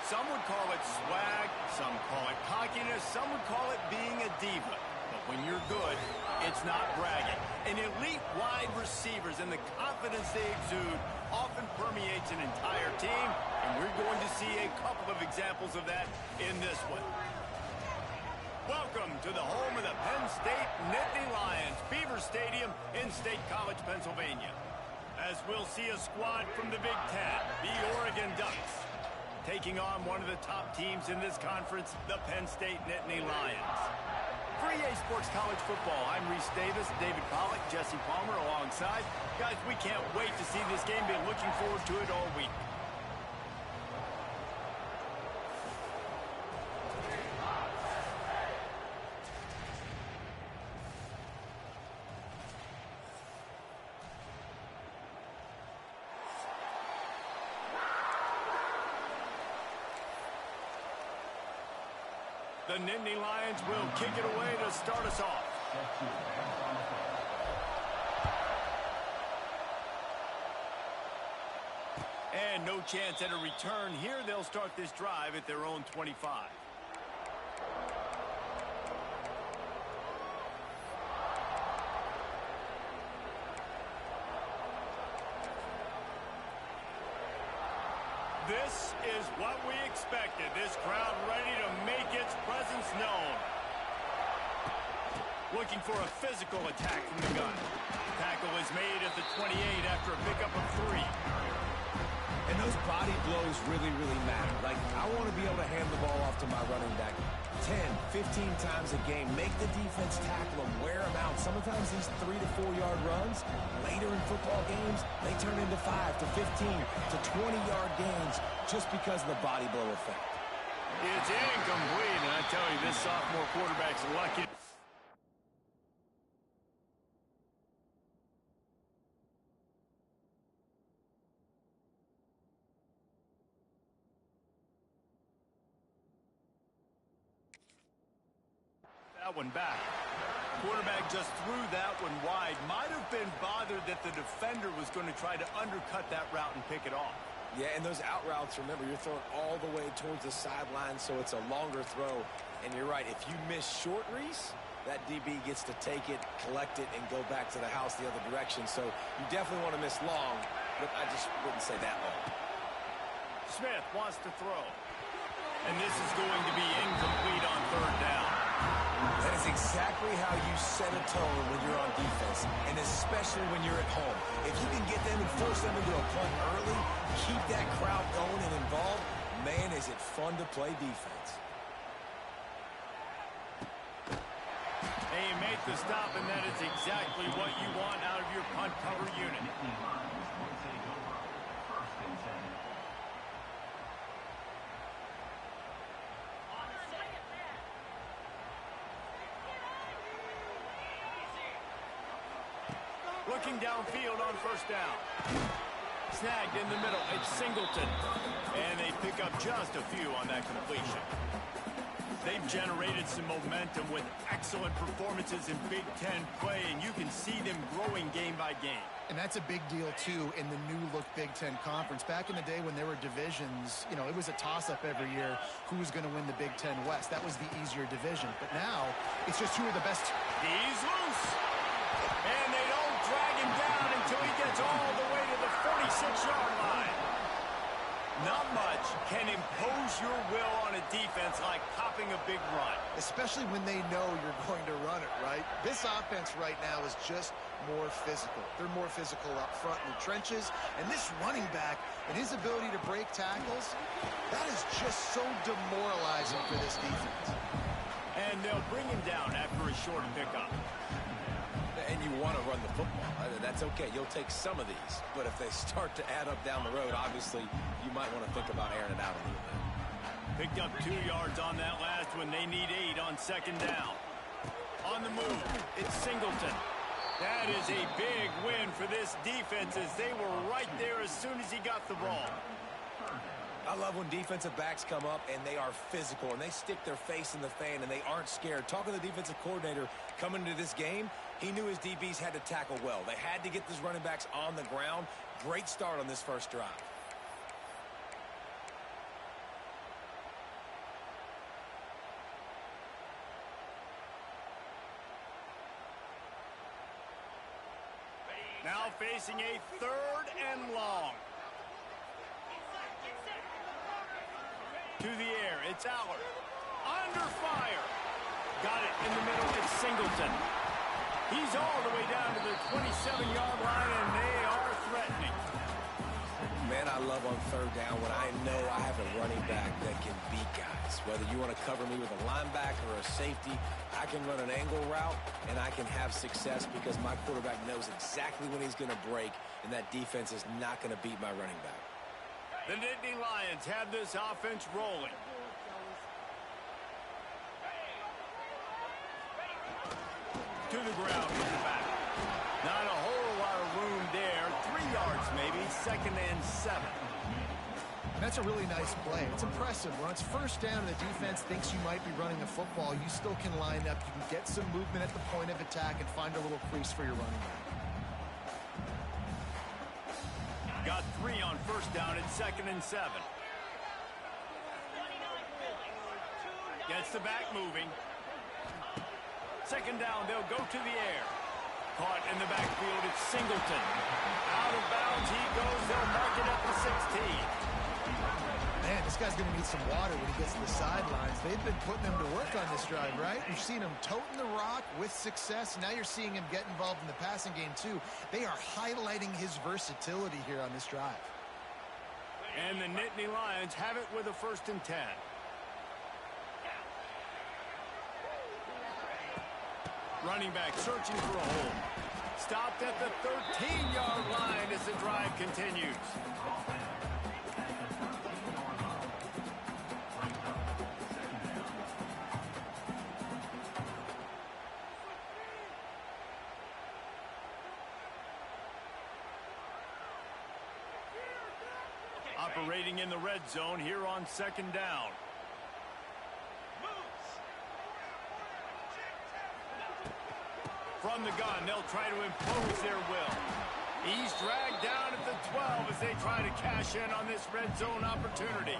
Some would call it swag, some call it cockiness, some would call it being a diva. But when you're good, it's not bragging. An elite wide receivers and the confidence they exude often permeates an entire team, and we're going to see a couple of examples of that in this one. Welcome to the home of the Penn State Nittany Lions, Beaver Stadium in State College, Pennsylvania. As we'll see a squad from the Big Ten, the Oregon Ducks, taking on one of the top teams in this conference, the Penn State Nittany Lions. For EA Sports College Football, I'm Reese Davis, David Pollack, Jesse Palmer alongside. Guys, we can't wait to see this game. Been looking forward to it all week. The Nittany Lions will kick it away to start us off. And no chance at a return here. They'll start this drive at their own 25. This is what we expected. This crowd ready to make its presence known. Looking for a physical attack from the gun. Tackle is made at the 28 after a pickup of 3. And those body blows really, really matter. Like, I want to be able to hand the ball off to my running back 10, 15 times a game. Make the defense tackle them, wear them out. Sometimes these 3 to 4 yard runs, later in football games, they turn into 5 to 15 to 20 yard gains just because of the body blow effect. It's incomplete, and I tell you, this sophomore quarterback's lucky. That one back. Quarterback just threw that one wide. Might have been bothered that the defender was going to try to undercut that route and pick it off. Yeah, and those out routes, remember, you're throwing all the way towards the sideline, so it's a longer throw. And you're right, if you miss short, Reese, that DB gets to take it, collect it, and go back to the house the other direction. So you definitely want to miss long, but I just wouldn't say that long. Smith wants to throw. And this is going to be incomplete on 3rd down. That is exactly how you set a tone when you're on defense, and especially when you're at home. If you can get them and force them into a punt early, keep that crowd going and involved, man, is it fun to play defense. They make the stop, and that is exactly what you want out of your punt cover unit. Looking downfield on 1st down. Snagged in the middle. It's Singleton. And they pick up just a few on that completion. They've generated some momentum with excellent performances in Big Ten play, and you can see them growing game by game. And that's a big deal, too, in the new-look Big Ten Conference. Back in the day when there were divisions, you know, it was a toss-up every year who was going to win the Big Ten West. That was the easier division. But now, it's just who are the best. He's loose. And they don't drag him down until he gets all the way to the 46-yard line. Not much can impose your will on a defense like popping a big run. Especially when they know you're going to run it, right? This offense right now is just more physical. They're more physical up front in the trenches. And this running back and his ability to break tackles, that is just so demoralizing for this defense. And they'll bring him down after a short pickup. And you want to run the football. That's okay. You'll take some of these. But if they start to add up down the road, obviously, you might want to think about airing it out a little bit. Picked up 2 yards on that last one. They need 8 on 2nd down. On the move, it's Singleton. That is a big win for this defense as they were right there as soon as he got the ball. I love when defensive backs come up and they are physical and they stick their face in the fan and they aren't scared. Talking to the defensive coordinator coming into this game, he knew his DBs had to tackle well. They had to get these running backs on the ground. Great start on this first drive. now facing a 3rd and long. To the air, it's Allard. Under fire. Got it in the middle, it's Singleton. He's all the way down to the 27-yard line, and they are threatening. Man, I love on 3rd down when I know I have a running back that can beat guys. Whether you want to cover me with a linebacker or a safety, I can run an angle route, and I can have success because my quarterback knows exactly when he's going to break, and that defense is not going to beat my running back. The Nittany Lions have this offense rolling. To the ground in the back. Not a whole lot of room there. 3 yards maybe. 2nd and 7. And that's a really nice play. It's impressive. When it's 1st down and the defense thinks you might be running a football, you still can line up. You can get some movement at the point of attack and find a little crease for your running back. Got 3 on 1st down at 2nd and 7. Gets the back moving. 2nd down, they'll go to the air. Caught in the backfield, it's Singleton. Out of bounds he goes. They'll mark it up to 16. Man, this guy's going to need some water when he gets to the sidelines. They've been putting him to work on this drive, right? You've seen him toting the rock with success. Now you're seeing him get involved in the passing game, too. They are highlighting his versatility here on this drive. And the Nittany Lions have it with a 1st and 10. Running back searching for a hole. Stopped at the 13-yard line as the drive continues. Operating in the red zone here on 2nd down. From the gun, they'll try to impose their will. He's dragged down at the 12 as they try to cash in on this red zone opportunity.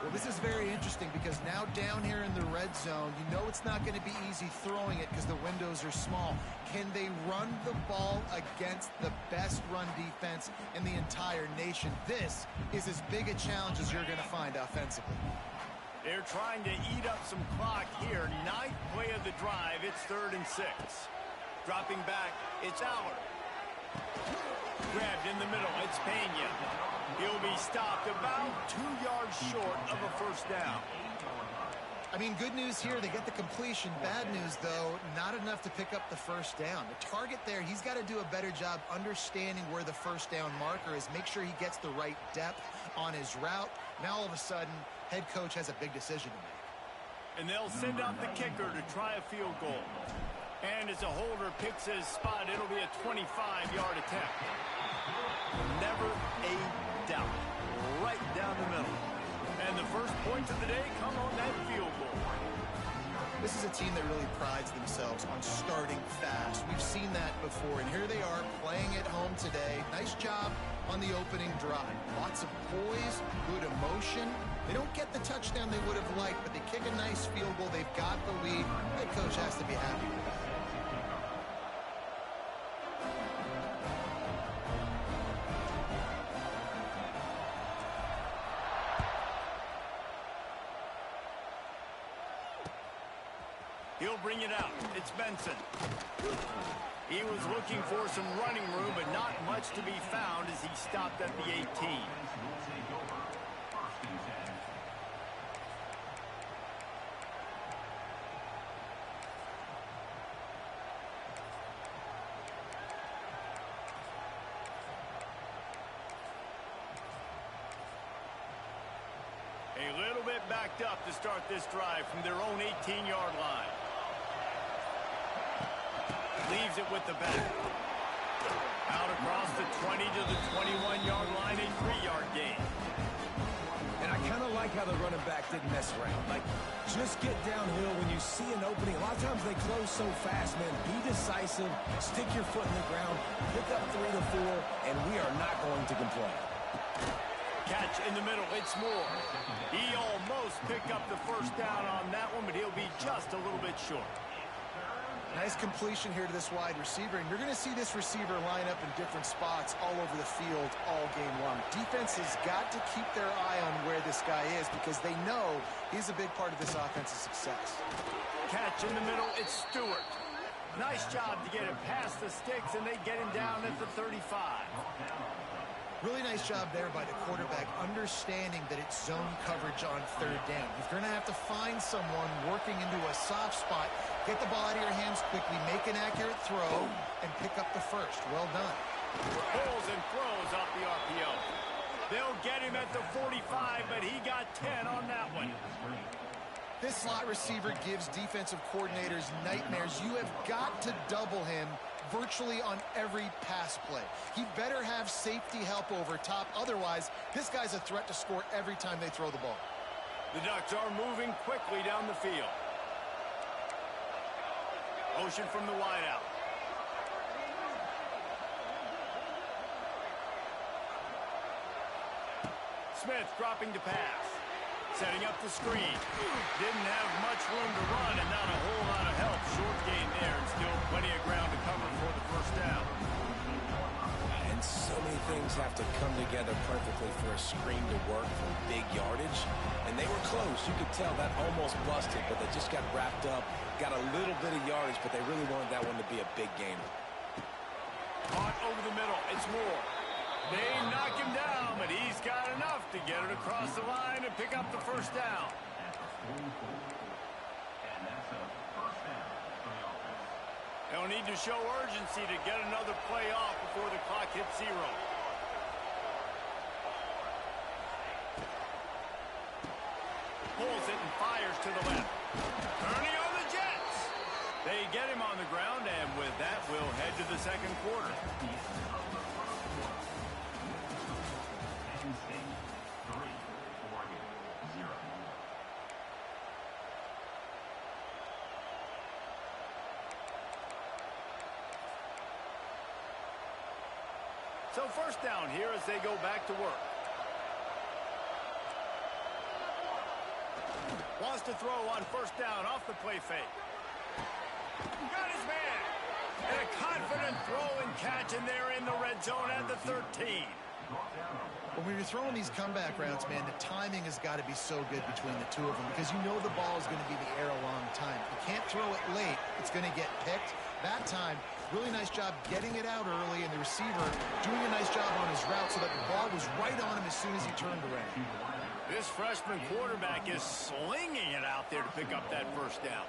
Well, this is very interesting because now down here in the red zone, you know it's not going to be easy throwing it because the windows are small. Can they run the ball against the best run defense in the entire nation? This is as big a challenge as you're going to find offensively. They're trying to eat up some clock here. 9th play of the drive. It's 3rd and 6. Dropping back, it's Allard. Grabbed in the middle, it's Pena. He'll be stopped about 2 yards short of a 1st down. I mean, good news here, they get the completion. Bad news, though, not enough to pick up the 1st down. The target there, he's got to do a better job understanding where the 1st down marker is, make sure he gets the right depth on his route. Now, all of a sudden, head coach has a big decision to make. And they'll send out the kicker to try a field goal. And as a holder picks his spot, it'll be a 25-yard attempt. Never a doubt. Right down the middle. And the first points of the day come on that field goal. This is a team that really prides themselves on starting fast. We've seen that before, and here they are playing at home today. Nice job on the opening drive. Lots of poise, good emotion. They don't get the touchdown they would have liked, but they kick a nice field goal. They've got the lead. Head coach has to be happy with that. He'll bring it out. It's Benson. He was looking for some running room, but not much to be found as he stopped at the 18. A little bit backed up to start this drive from their own 18-yard line. Leaves it with the back. Out across the 20 to the 21-yard line, a 3-yard gain. And I kind of like how the running back didn't mess around. Like, just get downhill when you see an opening. A lot of times they close so fast, man. Be decisive, stick your foot in the ground, pick up 3 to 4, and we are not going to complain. Catch in the middle, it's Moore. He almost picked up the 1st down on that one, but he'll be just a little bit short. Nice completion here to this wide receiver, and you're going to see this receiver line up in different spots all over the field all game long. Defense has got to keep their eye on where this guy is because they know he's a big part of this offense's success. Catch in the middle, it's Stewart. Nice job to get him past the sticks, and they get him down at the 35. Really nice job there by the quarterback, understanding that it's zone coverage on third down. You're going to have to find someone working into a soft spot, get the ball out of your hands quickly, make an accurate throw, and pick up the first. Well done. Pulls and throws off the RPO. They'll get him at the 45, but he got 10 on that one. This slot receiver gives defensive coordinators nightmares. You have got to double him virtually on every pass play. He better have safety help over top. Otherwise, this guy's a threat to score every time they throw the ball. The Ducks are moving quickly down the field. Motion from the wideout. Smith dropping to pass. Setting up the screen. Didn't have much room to run and not a whole lot of help. Short gain there and still plenty of ground to cover for the first down. And so many things have to come together perfectly for a screen to work for big yardage. And they were close. You could tell that almost busted, but they just got wrapped up, got a little bit of yardage, but they really wanted that one to be a big gainer. Caught over the middle. It's Moore. They knock him down, but he's got enough to get it across the line and pick up the first down. They'll need to show urgency to get another play off before the clock hits 0. Pulls it and fires to the left. Turning on the Jets. They get him on the ground, and with that, we'll head to the second quarter. So first down here as they go back to work. Wants to throw on first down off the play fake. Got his man. And a confident throw and catch, and they're in the red zone at the 13. But when you're throwing these comeback routes, man, the timing has got to be so good between the two of them because you know the ball is going to be in the air a long time. You can't throw it late. It's going to get picked. That time, really nice job getting it out early, and the receiver doing a nice job on his route so that the ball was right on him as soon as he turned around. This freshman quarterback is slinging it out there to pick up that first down.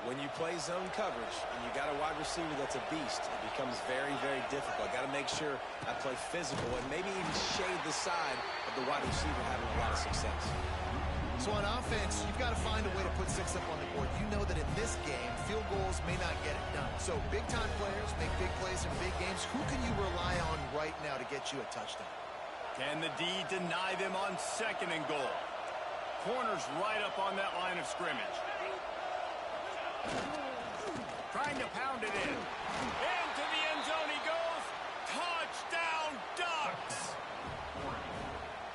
When you play zone coverage and you got a wide receiver that's a beast, it becomes very, very difficult. Got to make sure I play physical and maybe even shade the side of the wide receiver having a lot of success. So on offense, you've got to find a way to put 6 up on the board. You know that in this game, field goals may not get it done. So big-time players make big plays in big games. Who can you rely on right now to get you a touchdown? Can the D deny them on second and goal? Corner's right up on that line of scrimmage. Trying to pound it in. Into the end zone he goes. Touchdown, Ducks!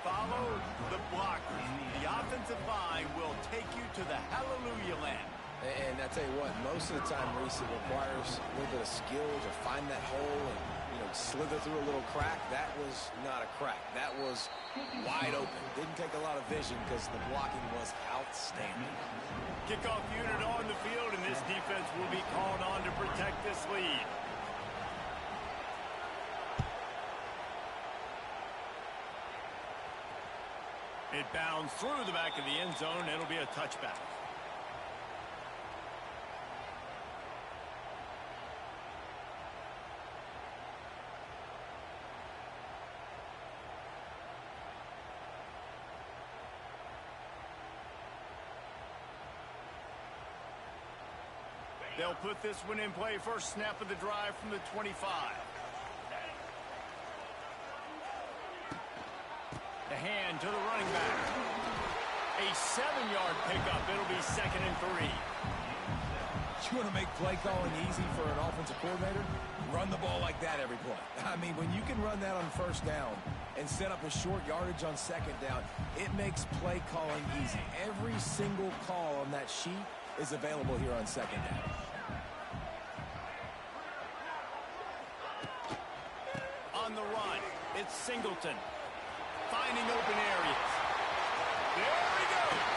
Follow the blockers. The offensive line will take you to the hallelujah land. And I tell you what, most of the time, Reese, it requires a little bit of skill to find that hole and, slither through a little crack. That was not a crack. That was wide open. Didn't take a lot of vision because the blocking was outstanding. Kickoff unit on the field, and this defense will be called on to protect this lead. It bounds through the back of the end zone. It'll be a touchback. They'll put this one in play. First snap of the drive from the 25. The hand to the running back. A 7-yard pickup. It'll be 2nd and 3. You want to make play calling easy for an offensive coordinator? Run the ball like that every play. I mean, when you can run that on first down and set up a short yardage on second down, it makes play calling easy. Every single call on that sheet is available here on second down. It's Singleton finding open areas. There he goes.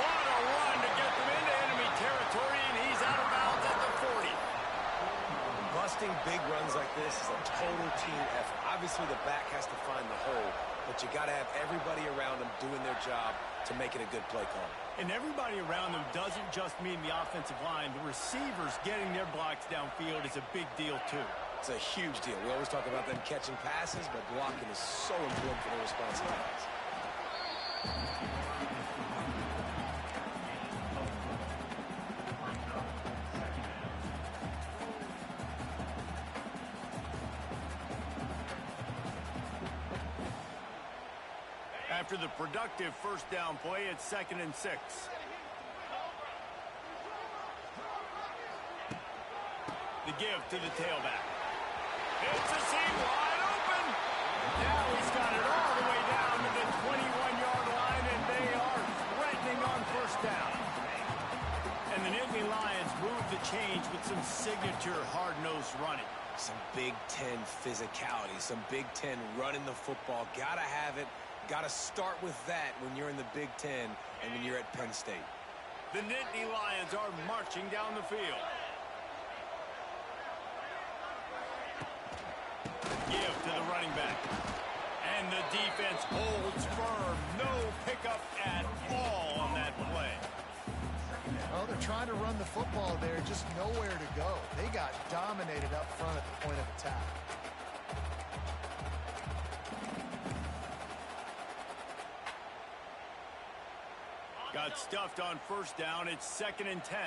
What a run to get them into enemy territory, and he's out of bounds at the 40. Busting big runs like this is a total team effort. Obviously, the back has to find the hole, but you got to have everybody around them doing their job to make it a good play call. And everybody around them doesn't just mean the offensive line. The receivers getting their blocks downfield is a big deal, too. It's a huge deal. We always talk about them catching passes, but blocking is so important for their responsibilities. After the productive first down play, it's 2nd and 6. The give to the tailback. It's a seam wide open. Now he's got it all the way down to the 21-yard line, and they are threatening on first down. And the Nittany Lions move the change with some signature hard-nosed running. Some Big Ten physicality, some Big Ten running the football. Gotta have it. Gotta start with that when you're in the Big Ten and when you're at Penn State. The Nittany Lions are marching down the field. Give to the running back. And the defense holds firm. No pickup at all on that play. Well, they're trying to run the football there, just nowhere to go. They got dominated up front at the point of attack. Got stuffed on first down. It's 2nd and 10.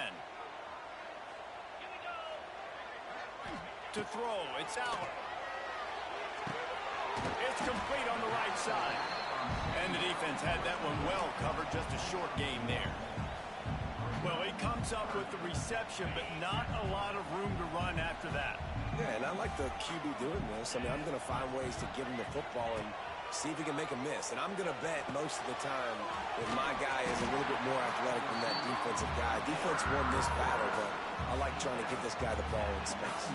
To throw, it's Allen. It's complete on the right side. And the defense had that one well covered. Just a short game there. Well, he comes up with the reception, but not a lot of room to run after that. Yeah, and I like the QB doing this. I mean, I'm going to find ways to give him the football and see if he can make a miss. And I'm going to bet most of the time that my guy is a little bit more athletic than that defensive guy. Defense won this battle, but I like trying to give this guy the ball in space.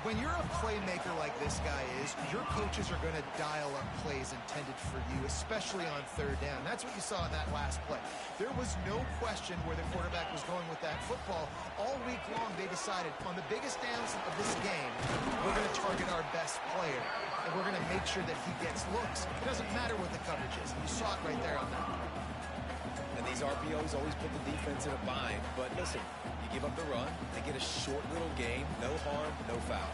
When you're a playmaker like this guy is, your coaches are going to dial up plays intended for you, especially on third down. That's what you saw in that last play. There was no question where the quarterback was going with that football. All week long, they decided, on the biggest downs of this game, we're going to target our best player, and we're going to make sure that he gets looks. It doesn't matter what the coverage is. You saw it right there on that play. And these RPOs always put the defense in a bind. But listen, you give up the run, they get a short little game, no harm, no foul.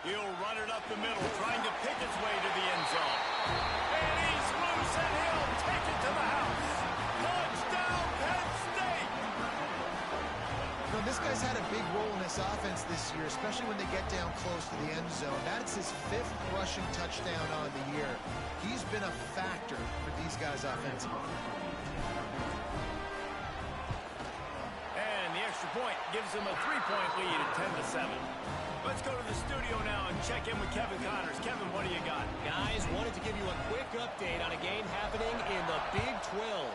He'll run it up the middle, trying to pick its way to the end zone. And he's loose, and he'll take it to the house. Touchdown, Penn State! No, this guy's had a big role in this offense this year, especially when they get down close to the end zone. That's his 5th rushing touchdown on the year. He's been a factor for these guys offensively. And the extra point gives them a 3-point lead at 10-7. Let's go to the studio now and check in with Kevin Connors. Kevin, what do you got? Guys, wanted to give you a quick update on a game happening in the Big 12.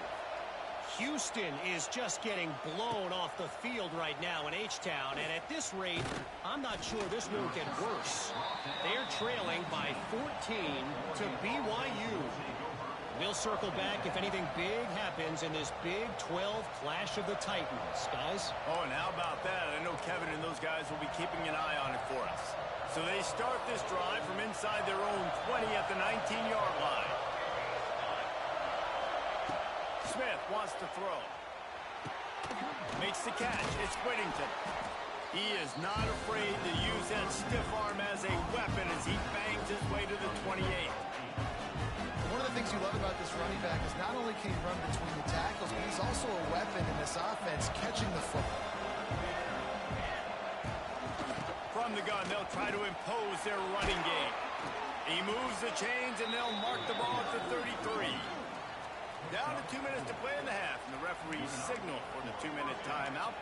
Houston is just getting blown off the field right now in H-Town, and at this rate, I'm not sure this won't get worse. They're trailing by 14 to BYU. We'll circle back if anything big happens in this Big 12 Clash of the Titans, guys. Oh, and how about that? I know Kevin and those guys will be keeping an eye on it for us. So they start this drive from inside their own 20 at the 19-yard line. Smith wants to throw. Makes the catch. It's Whittington. He is not afraid to use that stiff arm as a weapon as he bangs his way to the 28. One of the things you love about this running back is not only can he run between the tackles, but he's also a weapon in this offense catching the football. From the gun, they'll try to impose their running game. He moves the chains, and they'll mark the ball at the 33. Down to 2 minutes to play in the half, and the referees signal for the 2-minute timeout.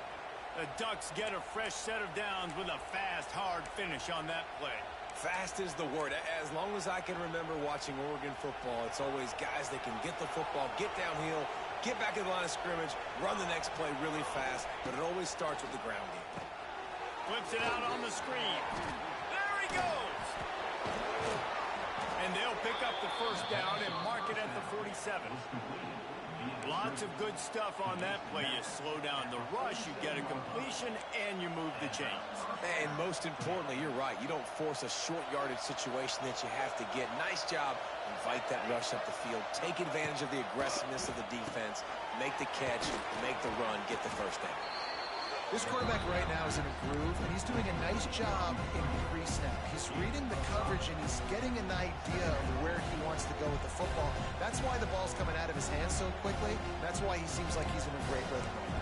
The Ducks get a fresh set of downs with a fast, hard finish on that play. Fast is the word. As long as I can remember watching Oregon football, it's always guys that can get the football, get downhill, get back in the line of scrimmage, run the next play really fast, but it always starts with the ground game. Flips it out on the screen. There he goes. And they'll pick up the first down and mark it at the 47. Lots of good stuff on that play. You slow down the rush, you get a completion, and you move the chains. And most importantly, you're right. You don't force a short yardage situation that you have to get. Nice job. Invite that rush up the field. Take advantage of the aggressiveness of the defense. Make the catch, make the run, get the first down. This quarterback right now is in a groove, and he's doing a nice job in pre-snap. He's reading the coverage, and he's getting an idea of where he wants to go with the football. That's why the ball's coming out of his hands so quickly. That's why he seems like he's in a great rhythm right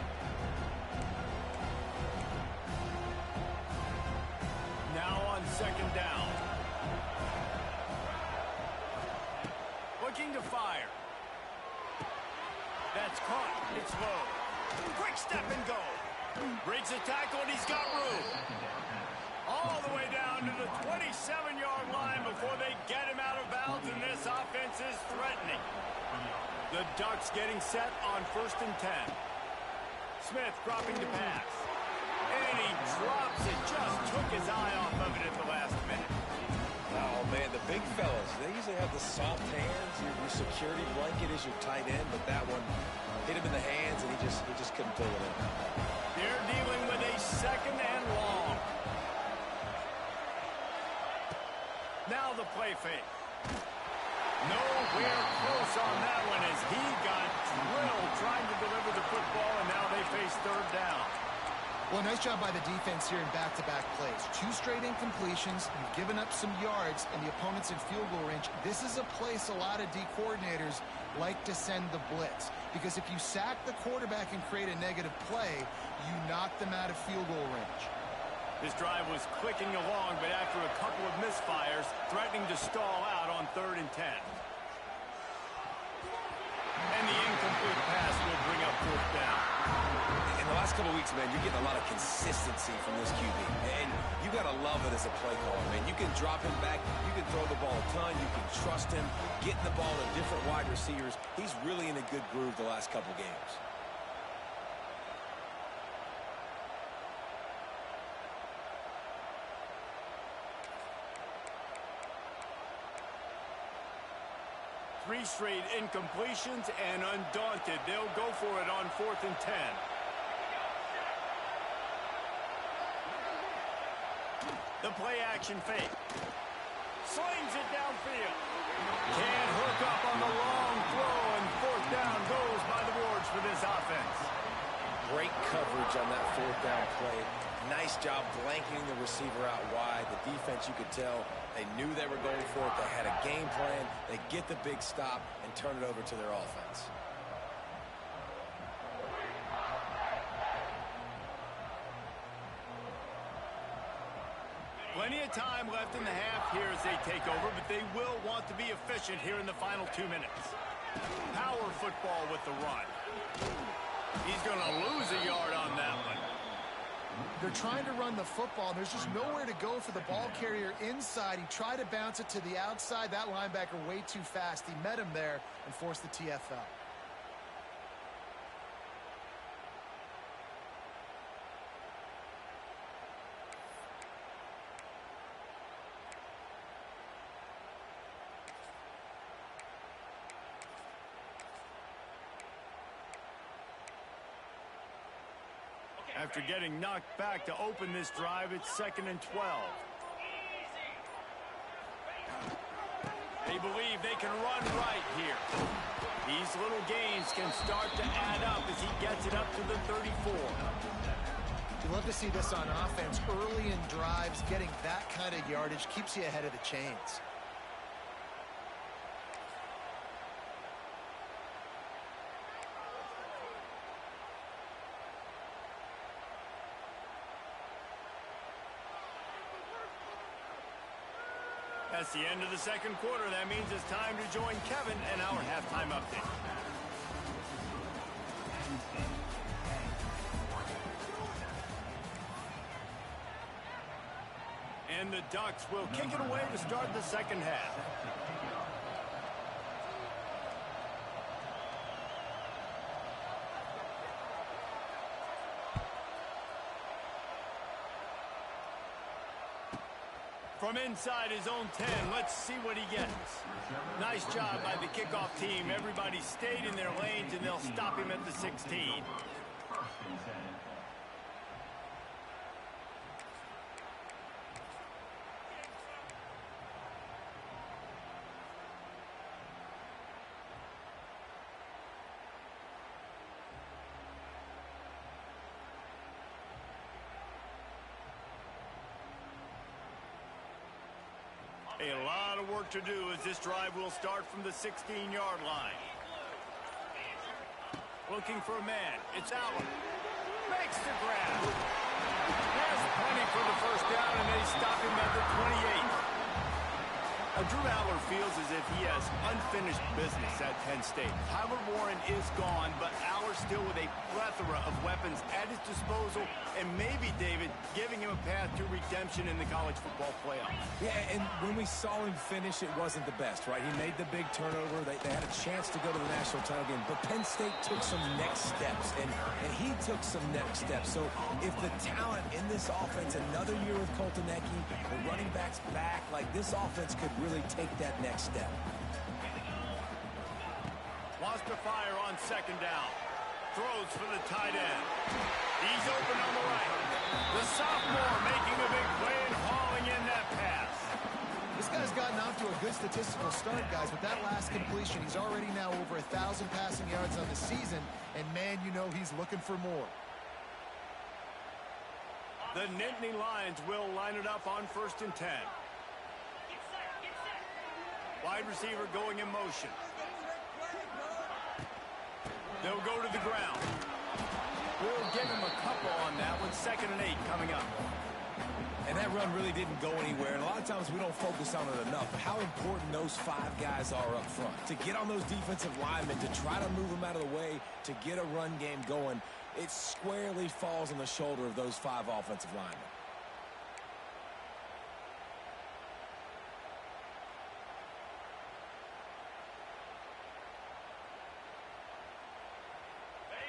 Now now. on second down. Looking to fire. That's caught. It's low. Quick step and go. Breaks a tackle, and he's got room. All the way down to the 27-yard line before they get him out of bounds, and this offense is threatening. The Ducks getting set on 1st and 10. Smith dropping to pass. And he drops it. Just took his eye off of it at the last minute. Oh, man, the big fellas, they usually have the soft hands. Your security blanket is your tight end, but that one hit him in the hands, and he just couldn't pull it in. They're dealing with a second and long. Now the play fake. Nowhere close on that one as he got drilled trying to deliver the football, and now they face third down. Well, nice job by the defense here in back-to-back plays. 2 straight incompletions. You've given up some yards, and the opponent's in field goal range. This is a place a lot of D coordinators like to send the blitz, because if you sack the quarterback and create a negative play, you knock them out of field goal range. This drive was clicking along, but after a couple of misfires, threatening to stall out on 3rd and 10. And the incomplete pass will bring up 4th down. In the last couple of weeks, man, you're getting a lot of consistency from this QB. And you got to love it as a play caller, man. You can drop him back. You can throw the ball a ton. You can trust him, getting the ball to different wide receivers. He's really in a good groove the last couple games. Three straight incompletions, and undaunted, they'll go for it on 4th and 10. The play action fake. Slings it downfield. Can't hook up on the long throw, and 4th down goes by the boards for this offense. Great coverage on that 4th down play. Nice job blanketing the receiver out wide. The defense, you could tell, they knew they were going for it. They had a game plan. They get the big stop and turn it over to their offense. Plenty of time left in the half here as they take over, but they will want to be efficient here in the final 2 minutes. Power football with the run. He's going to lose a yard on that one. They're trying to run the football. There's just nowhere to go for the ball carrier inside. He tried to bounce it to the outside. That linebacker way too fast. He met him there and forced the TFL. After getting knocked back to open this drive, it's 2nd and 12. They believe they can run right here. These little gains can start to add up as he gets it up to the 34. You love to see this on offense. Early in drives, getting that kind of yardage keeps you ahead of the chains. That's the end of the second quarter. That means it's time to join Kevin and our halftime update. And the Ducks will kick it away to start the second half. From inside his own 10, let's see what he gets. Nice job by the kickoff team. Everybody stayed in their lanes, and they'll stop him at the 16. A lot of work to do as this drive will start from the 16-yard line. Looking for a man. It's Allen. Makes the grab. Has plenty for the first down, and they stop him at the 28. Drew Allen feels as if he has unfinished business at Penn State. Tyler Warren is gone, but Aller still with a plethora of weapons at his disposal, and maybe, David, giving him a path to redemption in the college football playoff. Yeah, and when we saw him finish, it wasn't the best, right? He made the big turnover. They had a chance to go to the national title game, but Penn State took some next steps, and he took some next steps. So if the talent in this offense, another year with Colton Ecke, the running backs back, like this offense could really take that next step. Wants to fire on second down. Throws for the tight end. He's open on the right. The sophomore making a big play and hauling in that pass. This guy's gotten off to a good statistical start, guys. With that last completion, he's already now over 1,000 passing yards on the season, and man, you know he's looking for more. The Nittany Lions will line it up on 1st and 10. Wide receiver going in motion. They'll go to the ground. We'll give him a couple on that one. 2nd and 8 coming up. And that run really didn't go anywhere. And a lot of times we don't focus on it enough. How important those 5 guys are up front. To get on those defensive linemen, to try to move them out of the way, to get a run game going, it squarely falls on the shoulder of those 5 offensive linemen.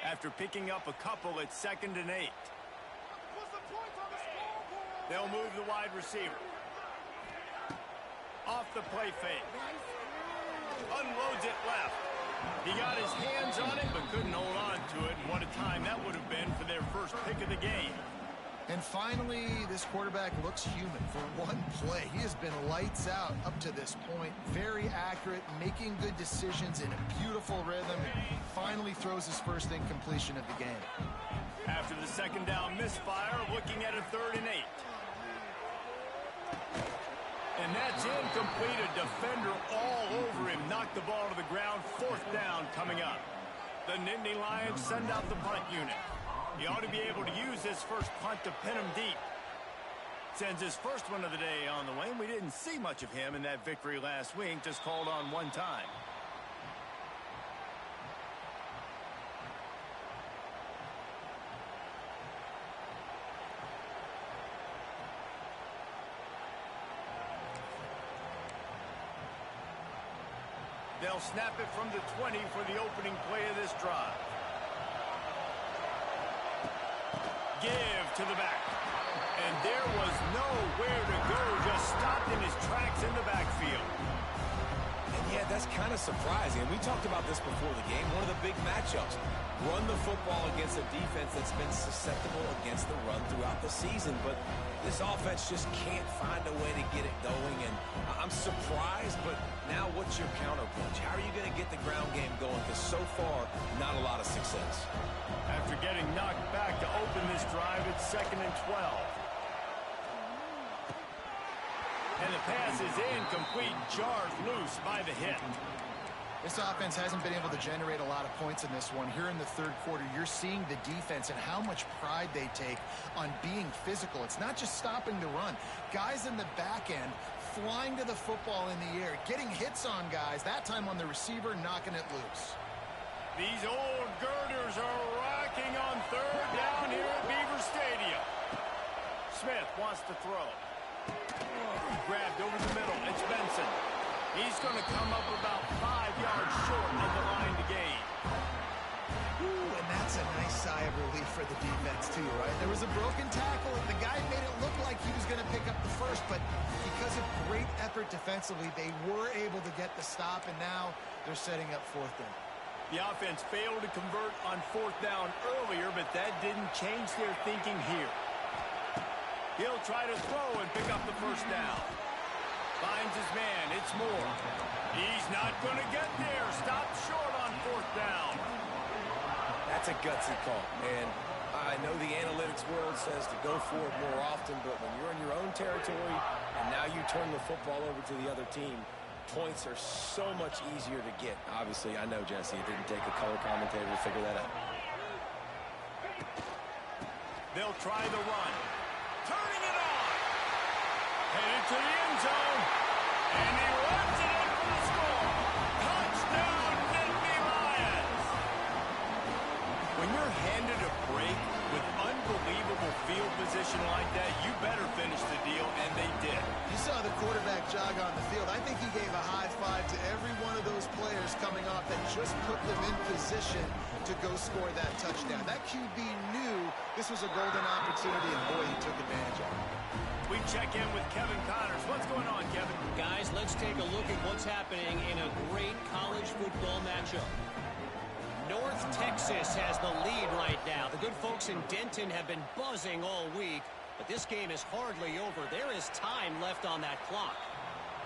After picking up a couple, it's 2nd and 8. They'll move the wide receiver. Off the play fake. Unloads it left. He got his hands on it, but couldn't hold on to it. And what a time that would have been for their first pick of the game. And finally, this quarterback looks human for one play. He has been lights out up to this point. Very accurate, making good decisions in a beautiful rhythm, and finally throws his first incompletion of the game. After the 2nd down misfire, looking at a 3rd and 8. And that's incomplete. A defender all over him. Knocked the ball to the ground. 4th down coming up. The Nittany Lions send out the punt unit. He ought to be able to use his first punt to pin him deep. Sends his first one of the day on the way. We didn't see much of him in that victory last week. Just called on one time. They'll snap it from the 20 for the opening play of this drive. Give to the back. And there was nowhere to go. Just stopped in his tracks in the backfield. And yeah, that's kind of surprising. And we talked about this before the game. One of the big matchups. Run the football against a defense that's been susceptible against the run throughout the season. But this offense just can't find a way to get it going. And I'm surprised, but now what's your counterpunch? How are you going to get the ground game going? Because so far, not a lot of success. After getting knocked back to open this drive, it's 2nd and 12. And the pass is incomplete, jarred loose by the hit. This offense hasn't been able to generate a lot of points in this one. Here in the 3rd quarter, you're seeing the defense and how much pride they take on being physical. It's not just stopping the run. Guys in the back end flying to the football in the air, getting hits on guys, that time on the receiver, knocking it loose. These old girders are rocking on 3rd down here at Beaver Stadium. Smith wants to throw. Grabbed over the middle. It's Benson. He's going to come up about 5 yards short of the line to gain. Ooh, and that's a nice sigh of relief for the defense too, right? There was a broken tackle, and the guy made it look like he was going to pick up the first, but because of great effort defensively, they were able to get the stop, and now they're setting up fourth down. The offense failed to convert on fourth down earlier, but that didn't change their thinking here. He'll try to throw and pick up the first down. Finds his man. It's Moore. He's not going to get there. Stopped short on fourth down. That's a gutsy call, and I know the analytics world says to go for it more often, but when you're in your own territory and now you turn the football over to the other team, points are so much easier to get. Obviously, I know, Jesse, it didn't take a color commentator to figure that out. They'll try the run. Turning it on. Headed to the end zone. And he runs it in for the score. Touchdown, Nittany Lions. When you're handed a break with unbelievable field position like that, you better finish the deal, and they did. You saw the quarterback jog on the field. I think he gave a high five to every one of those players coming off that just put them in position to go score that touchdown. That QB knew this was a golden opportunity, and boy, he took advantage of it. We check in with Kevin Connors. What's going on, Kevin? Guys, let's take a look at what's happening in a great college football matchup. North Texas has the lead right now. The good folks in Denton have been buzzing all week, but this game is hardly over. There is time left on that clock.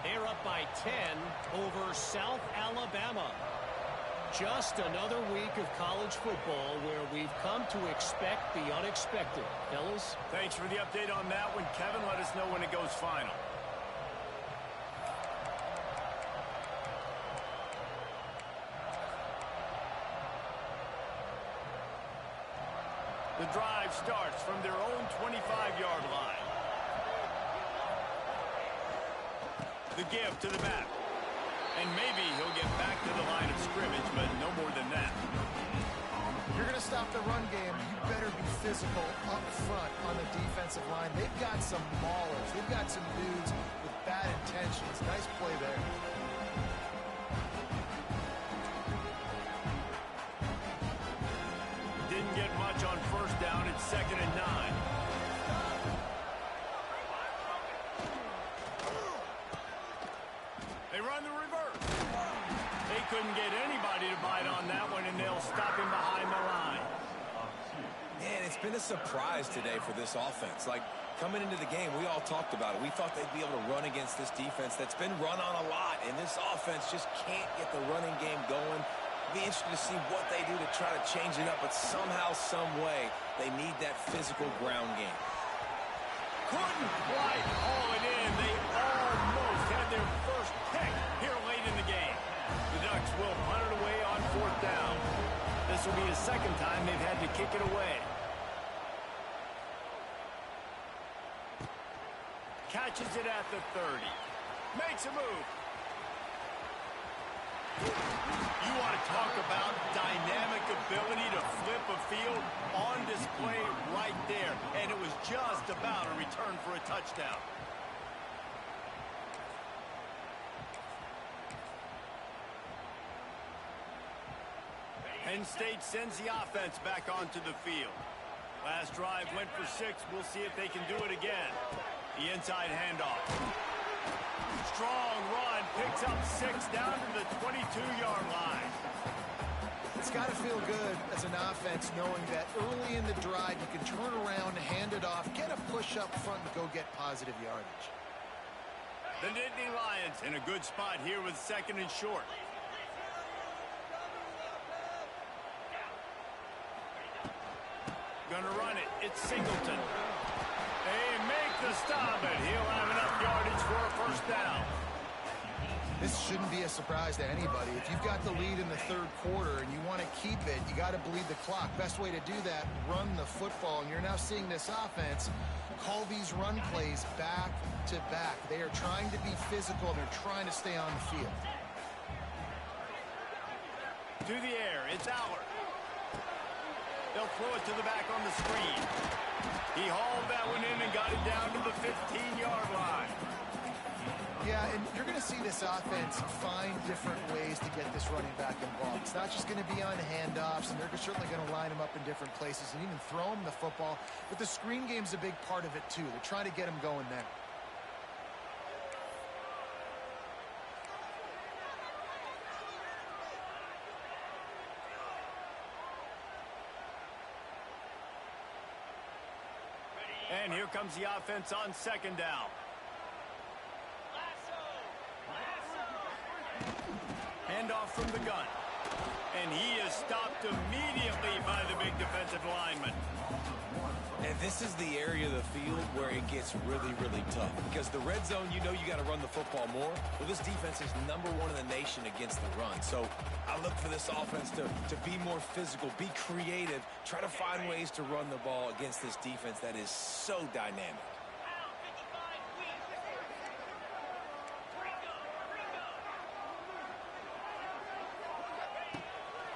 They're up by 10 over South Alabama. Just another week of college football where we've come to expect the unexpected. Fellas? Thanks for the update on that one, Kevin. Let us know when it goes final. The drive starts from their own 25-yard line. The give to the back. And maybe he'll get back to the line of scrimmage, but no more than that. You're going to stop the run game. You better be physical up front on the defensive line. They've got some maulers. They've got some dudes with bad intentions. Nice play there. Didn't get much on first down. It's 2nd and 9. They run the reverse. They couldn't get anybody to bite on that one, and they'll stop him behind the line. Man, it's been a surprise today for this offense. Like, coming into the game, we all talked about it. We thought they'd be able to run against this defense that's been run on a lot, and this offense just can't get the running game going. Be interested to see what they do to try to change it up, but somehow, some way, they need that physical ground game. Couldn't quite haul it in. They almost had their first pick here late in the game. The Ducks will punt it away on fourth down. This will be the second time they've had to kick it away. Catches it at the 30. Makes a move. You want to talk about dynamic ability to flip a field on display right there. And it was just about a return for a touchdown. Penn State sends the offense back onto the field. Last drive went for 6. We'll see if they can do it again. The inside handoff. Strong run, picks up 6 down to the 22-yard line. It's got to feel good as an offense knowing that early in the drive you can turn around, hand it off, get a push up front, and go get positive yardage. The Nittany Lions in a good spot here with 2nd and short. Gonna run it. It's Singleton. They make the stop, and he'll have enough yardage for a first down. This shouldn't be a surprise to anybody. If you've got the lead in the third quarter and you want to keep it, you got to bleed the clock. Best way to do that, run the football. And you're now seeing this offense call these run plays back to back. They are trying to be physical, and they're trying to stay on the field. To the air, it's Allard. They'll throw it to the back on the screen. He hauled that one in and got it down to the 15-yard line. Yeah, and you're going to see this offense find different ways to get this running back involved. It's not just going to be on handoffs, and they're certainly going to line him up in different places and even throw him the football. But the screen game's a big part of it, too. They're trying to get him going there. And here comes the offense on second down. Handoff from the gun. And he is stopped immediately by the big defensive lineman. And this is the area of the field where it gets really, really tough. Because the red zone, you know you got to run the football more. Well, this defense is #1 in the nation against the run. So I look for this offense to be more physical, be creative, try to find ways to run the ball against this defense that is so dynamic.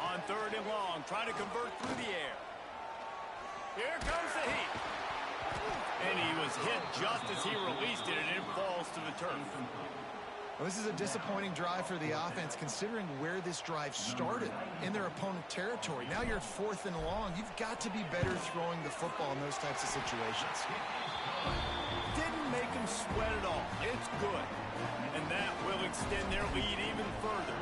On third and long, trying to convert through the air. Here comes the heat. And he was hit just as he released it, and it falls to the turf. Well, this is a disappointing drive for the offense, considering where this drive started, in their opponent territory. Now you're at 4th and long. You've got to be better throwing the football in those types of situations. Didn't make him sweat at all. It's good. And that will extend their lead even further.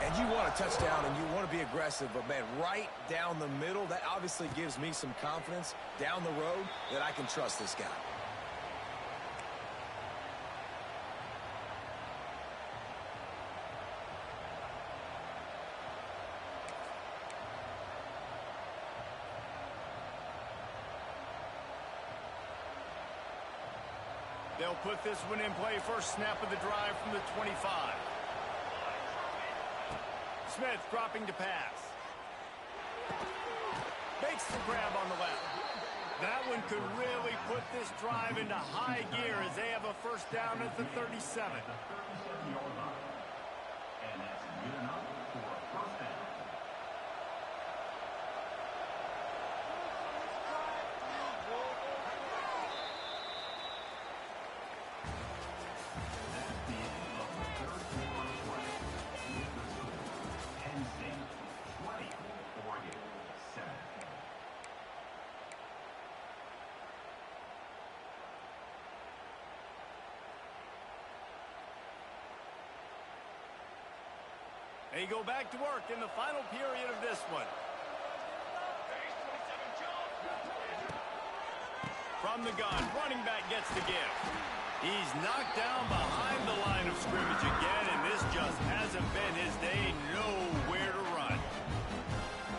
And you want a touchdown and you want to be aggressive, but, man, right down the middle, that obviously gives me some confidence down the road that I can trust this guy. They'll put this one in play. First snap of the drive from the 25. Smith dropping to pass. Makes the grab on the left. That one could really put this drive into high gear as they have a first down at the 37. They go back to work in the final period of this one. From the gun, running back gets the give. He's knocked down behind the line of scrimmage again, and this just hasn't been his day. Nowhere to run.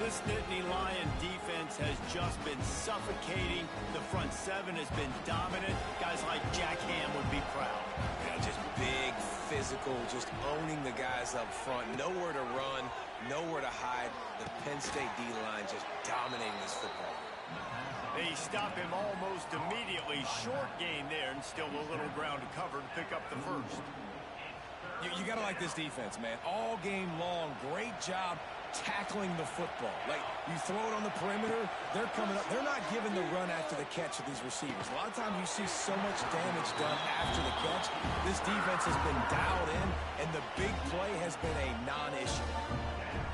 This Nittany Lion defense has just been suffocating. The front seven has been dominant. Guys like Jack Ham would be proud. Yeah, just big, physical, just owning the guys up front. Nowhere to run, nowhere to hide. The Penn State D-line just dominating this football. They stop him almost immediately. Short gain there, and still a little ground to cover to pick up the first. You got to like this defense, man. All game long, great job tackling the football. Like, you throw it on the perimeter, they're coming up. They're not giving the run after the catch of these receivers. A lot of times you see so much damage done after the catch. This defense has been dialed in, and the big play has been a non-issue.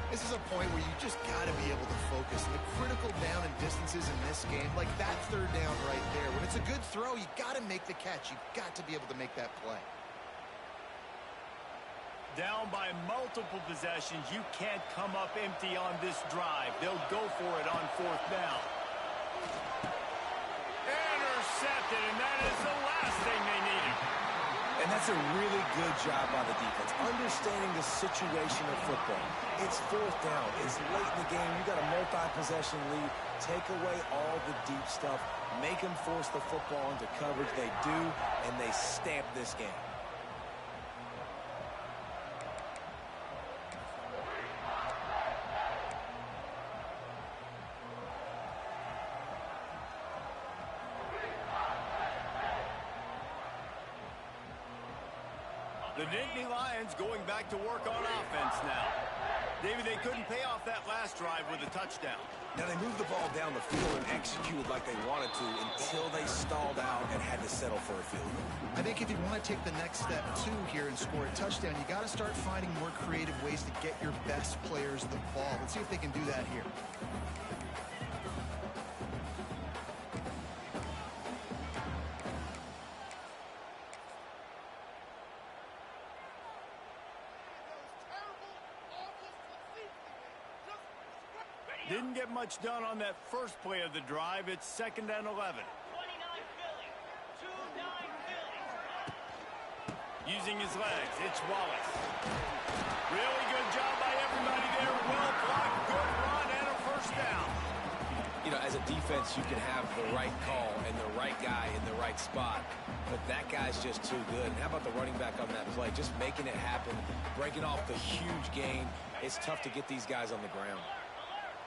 This is a point where you just got to be able to focus. The critical down and distances in this game, like that third down right there. When it's a good throw, you got to make the catch. You've got to be able to make that play. Down by multiple possessions. You can't come up empty on this drive. They'll go for it on fourth down. Intercepted, and that is the last thing they needed. And that's a really good job by the defense, understanding the situation of football. It's fourth down. It's late in the game. You got a multi-possession lead. Take away all the deep stuff. Make them force the football into coverage. They do, and they stamp this game. The Nittany Lions going back to work on offense now. David, they couldn't pay off that last drive with a touchdown. Now, they moved the ball down the field and executed like they wanted to until they stalled out and had to settle for a field goal. I think if you want to take the next step, too, here and score a touchdown, you got to start finding more creative ways to get your best players the ball. Let's see if they can do that here. Didn't get much done on that first play of the drive. It's 2nd and 11. 29 Philly. 2-9 Philly. Using his legs, it's Wallace. Really good job by everybody there. Well blocked, good run, and a first down. You know, as a defense, you can have the right call and the right guy in the right spot, but that guy's just too good. And how about the running back on that play? Just making it happen, breaking off the huge gain. It's tough to get these guys on the ground.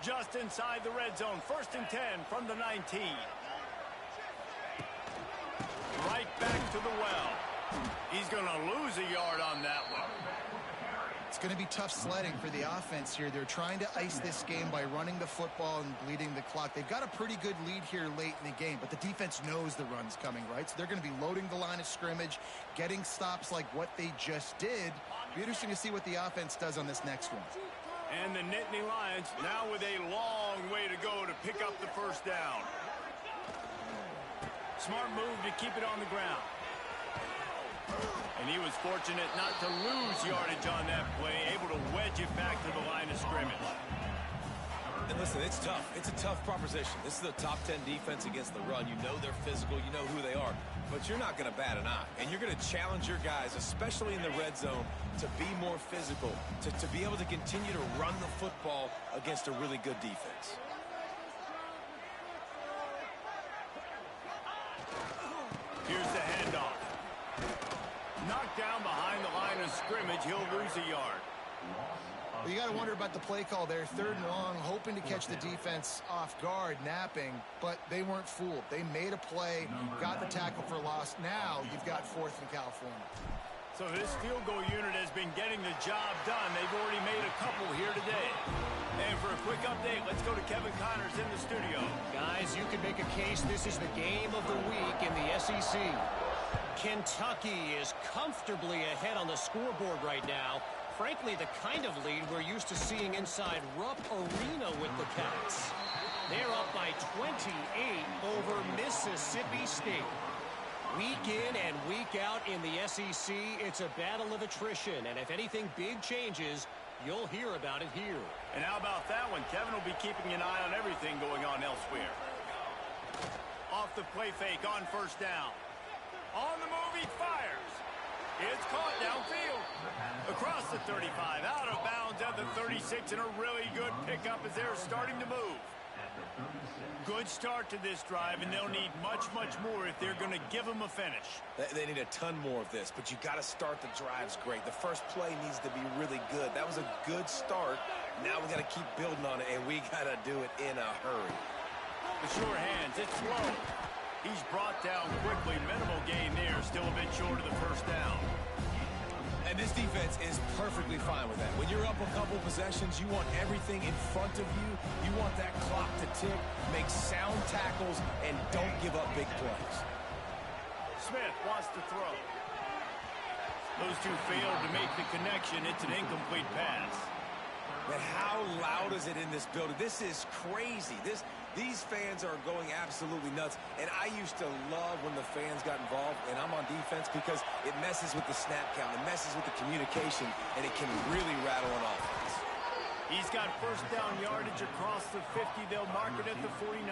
Just inside the red zone, 1st and 10 from the 19. Right back to the well. He's going to lose a yard on that one. It's going to be tough sledding for the offense here. They're trying to ice this game by running the football and bleeding the clock. They've got a pretty good lead here late in the game, but the defense knows the run's coming, right? So they're going to be loading the line of scrimmage, getting stops like what they just did. Be interesting to see what the offense does on this next one. And the Nittany Lions now with a long way to go to pick up the first down. Smart move to keep it on the ground. And he was fortunate not to lose yardage on that play, able to wedge it back to the line of scrimmage. And listen, it's tough. It's a tough proposition. This is a top 10 defense against the run. You know they're physical. You know who they are. But you're not going to bat an eye. And you're going to challenge your guys, especially in the red zone, to be more physical, to be able to continue to run the football against a really good defense. Here's the handoff. Knocked down behind the line of scrimmage. He'll lose a yard. Well, you got to wonder about the play call there. 3rd and long, hoping to catch the defense off guard, napping, but they weren't fooled. They made a play, got the tackle for loss. Now you've got 4th in California. So this field goal unit has been getting the job done. They've already made a couple here today. And for a quick update, let's go to Kevin Connors in the studio. Guys, you could make a case this is the game of the week in the SEC. Kentucky is comfortably ahead on the scoreboard right now. Frankly, the kind of lead we're used to seeing inside Rupp Arena with the Cats. They're up by 28 over Mississippi State. Week in and week out in the SEC, it's a battle of attrition. And if anything big changes, you'll hear about it here. And how about that one? Kevin will be keeping an eye on everything going on elsewhere. Off the play fake on 1st down. On the move, he fires. It's caught downfield. Across the 35, out of bounds at the 36, and a really good pickup as they're starting to move. Good start to this drive, and they'll need much, much more if they're going to give them a finish. They need a ton more of this, but you got to start the drives great. The first play needs to be really good. That was a good start. Now we got to keep building on it, and we got to do it in a hurry. The sure hands, it's slow. He's brought down quickly. Minimal gain there, still a bit short of the first down. And this defense is perfectly fine with that. When you're up a couple possessions, you want everything in front of you. You want that clock to tick, make sound tackles, and don't give up big plays. Smith wants to throw. Those two failed to make the connection. It's an incomplete pass. But how loud is it in this building? This is crazy. These fans are going absolutely nuts. And I used to love when the fans got involved, and I'm on defense because it messes with the snap count. It messes with the communication, and it can really rattle an offense. He's got 1st down yardage across the 50. They'll mark it at the 49.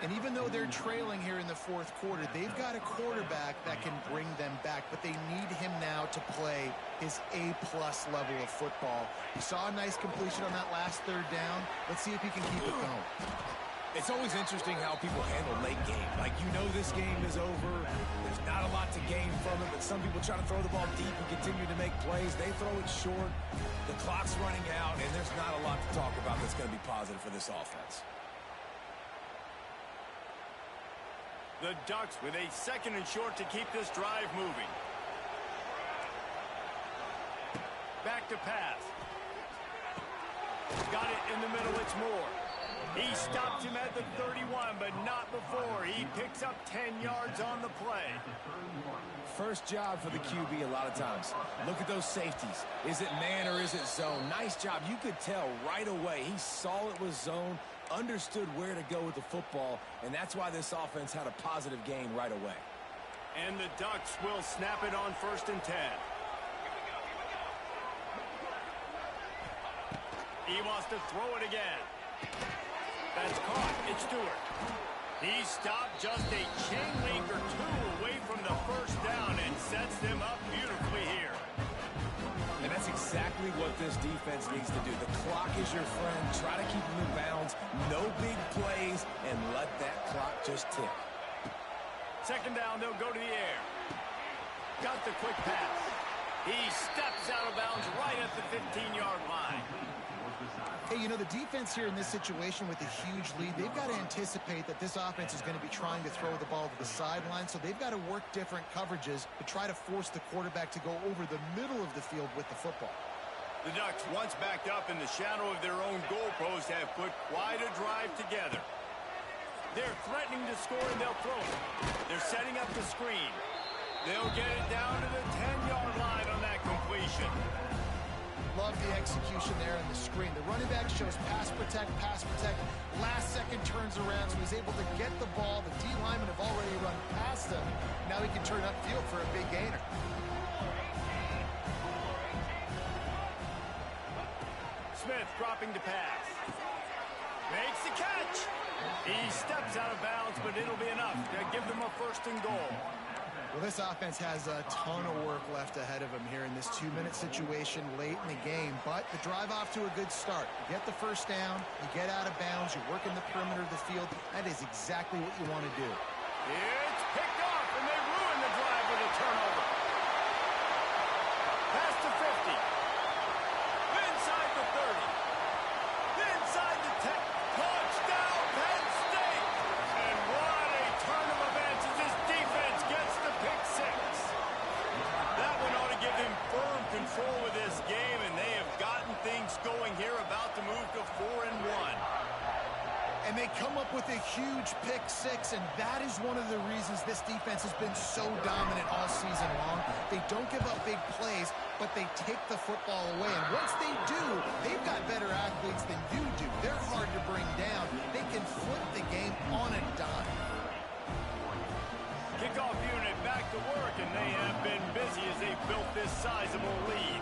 And even though they're trailing here in the 4th quarter, they've got a quarterback that can bring them back, but they need him now to play his A-plus level of football. You saw a nice completion on that last 3rd down. Let's see if he can keep it going. It's always interesting how people handle late game. Like, you know this game is over. There's not a lot to gain from it, but some people try to throw the ball deep and continue to make plays. They throw it short. The clock's running out, and there's not a lot to talk about that's going to be positive for this offense. The Ducks with a 2nd and short to keep this drive moving. Back to pass. Got it in the middle, it's Moore. He stopped him at the 31, but not before. He picks up 10 yards on the play. First job for the QB a lot of times. Look at those safeties. Is it man or is it zone? Nice job. You could tell right away. He saw it was zone, understood where to go with the football, and that's why this offense had a positive gain right away. And the Ducks will snap it on 1st and 10. He wants to throw it again. That's caught. It's Stewart. He stopped just a chain link or two away from the first down and sets them up beautifully here. And that's exactly what this defense needs to do. The clock is your friend. Try to keep them in bounds. No big plays, and let that clock just tick. 2nd down, they'll go to the air. Got the quick pass. He steps out of bounds right at the 15-yard line. Hey, you know, the defense here in this situation with a huge lead, they've got to anticipate that this offense is going to be trying to throw the ball to the sideline, so they've got to work different coverages to try to force the quarterback to go over the middle of the field with the football. The Ducks, once backed up in the shadow of their own goalpost, have put quite a drive together. They're threatening to score, and they'll throw it. They're setting up the screen. They'll get it down to the 10-yard line on that completion. Love the execution there on the screen. The running back shows pass protect. Last second turns around, so he's able to get the ball. The D linemen have already run past him. Now he can turn upfield for a big gainer. Smith dropping to pass. Makes the catch. He steps out of bounds, but it'll be enough to give them a 1st and goal. Well, this offense has a ton of work left ahead of them here in this 2-minute situation late in the game, but the drive off to a good start. You get the 1st down, you get out of bounds, you work in the perimeter of the field. That is exactly what you want to do. It's picked off, and they ruin the drive with a turnover. Pass to 50. Inside the 30. Inside the 10. Touchdown, Penn State! And what a turn of events as this defense gets the pick 6. That one ought to give them firm control of this game, and they have gotten things going here, about to move to 4-1. And they come up with a huge pick 6, and that is one of the reasons this defense has been so dominant all season long. They don't give up big plays, but they take the football away. And once they do, they've got better athletes than you do. They're hard to bring down. They can flip the game on a dime. Kickoff unit back to work, and they have been busy as they built this sizable lead.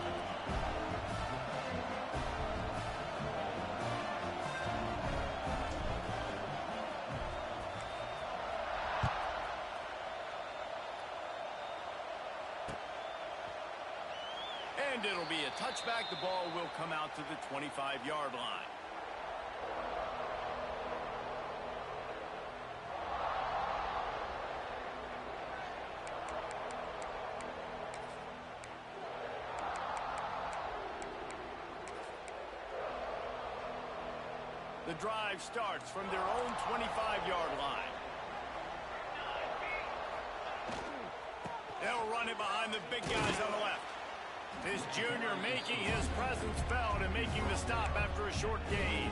And it'll be a touchback. The ball will come out to the 25-yard line. The drive starts from their own 25-yard line. They'll run it behind the big guys on the left. This junior making his presence felt and making the stop after a short gain.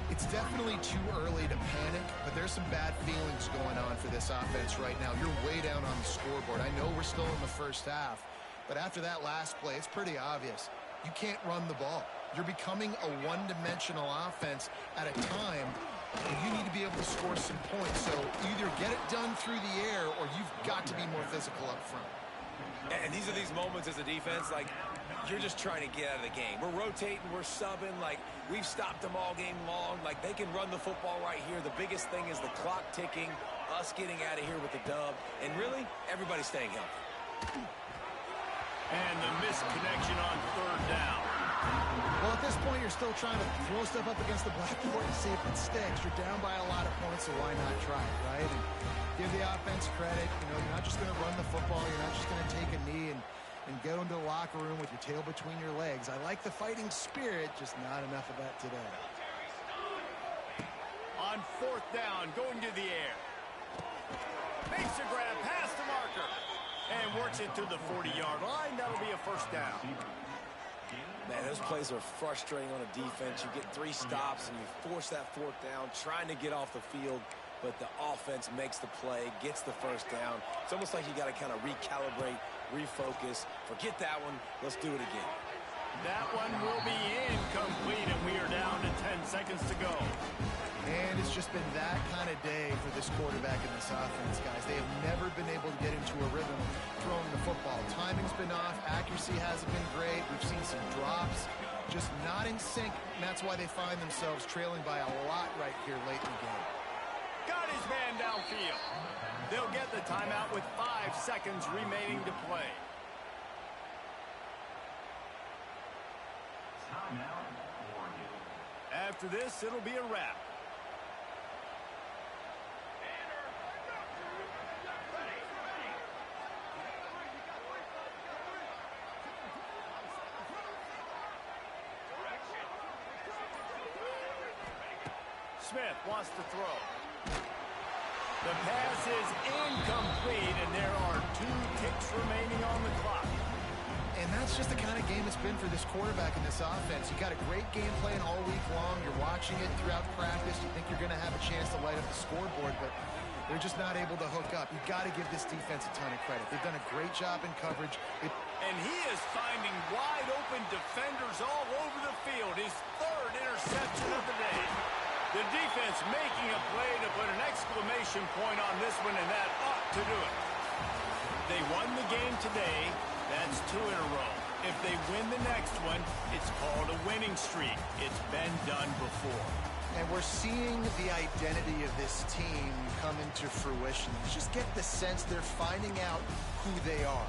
It's definitely too early to panic, but there's some bad feelings going on for this offense right now. You're way down on the scoreboard. I know we're still in the first half, but after that last play, it's pretty obvious. You can't run the ball. You're becoming a one-dimensional offense at a time where you need to be able to score some points. So either get it done through the air or you've got to be more physical up front. And these are these moments as a defense, like, you're just trying to get out of the game. We're rotating, we're subbing, like, we've stopped them all game long. Like, they can run the football right here. The biggest thing is the clock ticking, us getting out of here with the dub, and really, everybody staying healthy. And the missed connection on 3rd down. Well, at this point, you're still trying to throw stuff up against the blackboard to see if it sticks. You're down by a lot of points, so why not try it, right? And give the offense credit. You know, you're not just going to run the football. You're not just going to take a knee and go into the locker room with your tail between your legs. I like the fighting spirit, just not enough of that today. On 4th down, going to the air. Makes a grab past the marker. And works it to the 40-yard line. That'll be a 1st down. Man, those plays are frustrating on a defense. You get 3 stops and you force that 4th down, trying to get off the field, but the offense makes the play, gets the 1st down. It's almost like you got to kind of recalibrate, refocus. Forget that one. Let's do it again. That one will be incomplete, and we are down to 10 seconds to go. And it's just been that kind of day for this quarterback and this offense, guys. They have never been able to get into a rhythm throwing the football. Timing's been off. Accuracy hasn't been great. We've seen some drops. Just not in sync, and that's why they find themselves trailing by a lot right here late in the game. Got his man downfield. They'll get the timeout with 5 seconds remaining to play. After this, it'll be a wrap. Smith wants to throw. The pass is incomplete, and there are 2 ticks remaining on the clock. And that's just the kind of game it's been for this quarterback and this offense. You got a great game plan all week long. You're watching it throughout practice. You think you're going to have a chance to light up the scoreboard, but they're just not able to hook up. You got to give this defense a ton of credit. They've done a great job in coverage. And he is finding wide open defenders all over the field. His 3rd interception of the day. The defense making a play to put an exclamation point on this one, and that ought to do it. They won the game today. That's 2 in a row. If they win the next one, it's called a winning streak. It's been done before. And we're seeing the identity of this team come into fruition. You just get the sense they're finding out who they are.